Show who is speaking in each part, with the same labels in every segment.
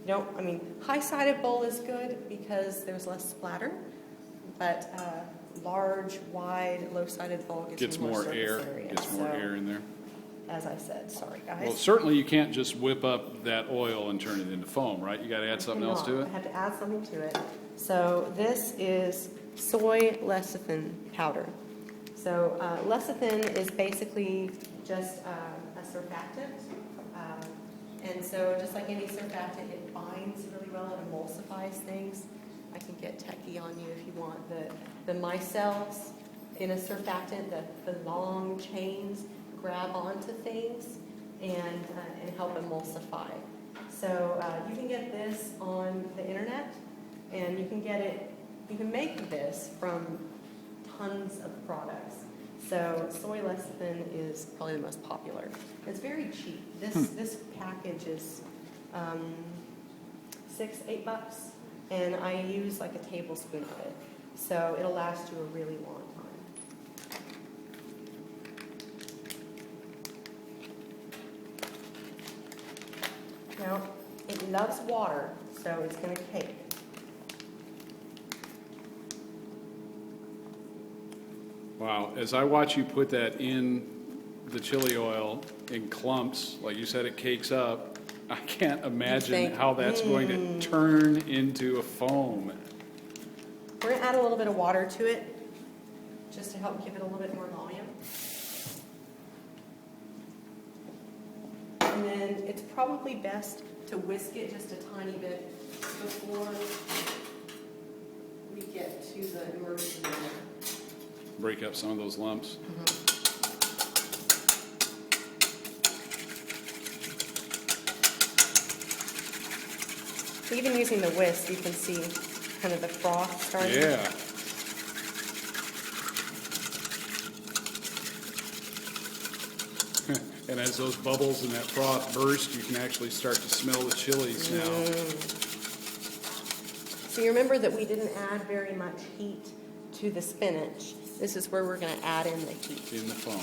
Speaker 1: You don't, I mean, high-sided bowl is good because there's less splatter, but large, wide, low-sided bowl gets more
Speaker 2: air.
Speaker 1: area.
Speaker 2: Gets more air in there.
Speaker 1: As I said, sorry guys.
Speaker 2: Well, certainly you can't just whip up that oil and turn it into foam, right? You got to add something else to it?
Speaker 1: I have to add something to it. So this is soy lecithin powder. So lecithin is basically just a surfactant. And so just like any surfactant, it binds really well, it emulsifies things. I can get techie on you if you want. The micelles in a surfactant, the long chains grab onto things and help emulsify. So you can get this on the internet, and you can get it, you can make this from tons of products. So soy lecithin is probably the most popular. It's very cheap. This package is $6-8, and I use like a tablespoon of it. So it'll last you a really long time. Now, it loves water, so it's going to cake.
Speaker 2: Wow, as I watch you put that in the chili oil in clumps, like you said, it cakes up, I can't imagine how that's going to turn into a foam.
Speaker 1: We're going to add a little bit of water to it, just to help give it a little bit more volume. And then it's probably best to whisk it just a tiny bit before we get to the immersion.
Speaker 2: Break up some of those lumps.
Speaker 1: Even using the whisk, you can see kind of the froth starting.
Speaker 2: Yeah. And as those bubbles and that froth burst, you can actually start to smell the chilies now.
Speaker 1: So you remember that we didn't add very much heat to the spinach. This is where we're going to add in the heat.
Speaker 2: In the foam.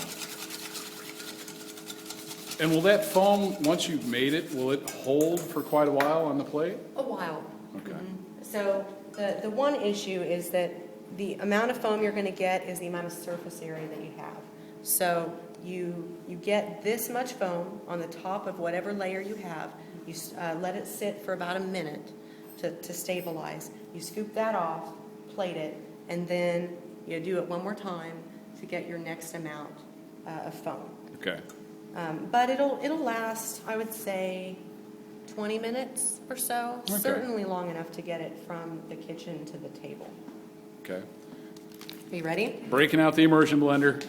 Speaker 2: And will that foam, once you've made it, will it hold for quite a while on the plate?
Speaker 1: A while.
Speaker 2: Okay.
Speaker 1: So the one issue is that the amount of foam you're going to get is the amount of surface area that you have. So you get this much foam on the top of whatever layer you have. You let it sit for about a minute to stabilize. You scoop that off, plate it, and then you do it one more time to get your next amount of foam.
Speaker 2: Okay.
Speaker 1: But it'll last, I would say, 20 minutes or so.
Speaker 2: Okay.
Speaker 1: Certainly long enough to get it from the kitchen to the table.
Speaker 2: Okay.
Speaker 1: Are you ready?
Speaker 2: Breaking out the immersion blender,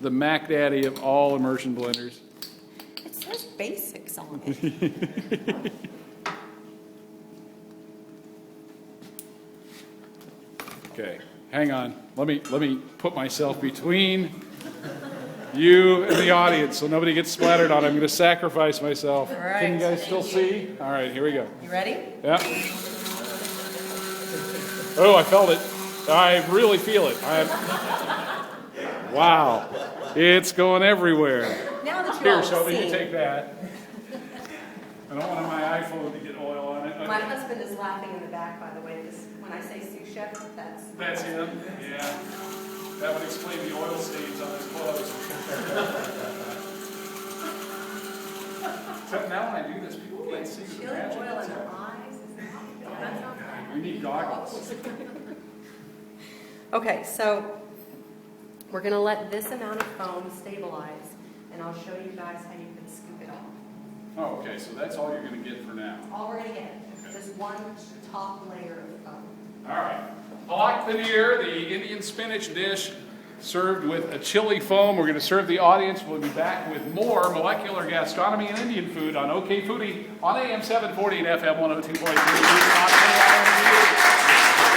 Speaker 2: the Mac Daddy of all immersion blenders.
Speaker 1: It says basics on it.
Speaker 2: Okay, hang on. Let me put myself between you and the audience so nobody gets splattered on. I'm going to sacrifice myself.
Speaker 1: All right.
Speaker 2: Can you guys still see? All right, here we go.
Speaker 1: You ready?
Speaker 2: Yeah. Oh, I felt it. I really feel it. Wow. It's going everywhere.
Speaker 1: Now that
Speaker 2: Here,
Speaker 1: you're
Speaker 2: Shelby, you
Speaker 1: seeing,
Speaker 2: take that. I don't want my iPhone to get oil on it.
Speaker 1: my husband is laughing in the back, by the way, because when I say sous chef,
Speaker 2: That's him? Yeah. That would explain the oil stains on his clothes. Except now when I do this, people can't see the
Speaker 1: chili
Speaker 2: magic.
Speaker 1: oil in her eyes. That's not bad.
Speaker 2: You need goggles.
Speaker 1: Okay, so we're going to let this amount of foam stabilize, and I'll show you guys how you can scoop it off.
Speaker 2: Oh, okay, so that's all you're going to get for now.
Speaker 1: All we're going to get, just one top layer of foam.
Speaker 2: All right. Palak Paneer, the Indian spinach dish, served with a chili foam. We're going to serve the audience. We'll be back with more molecular gastronomy and Indian food on OKFoodie on AM 740 and FM 102.3 on AIMU.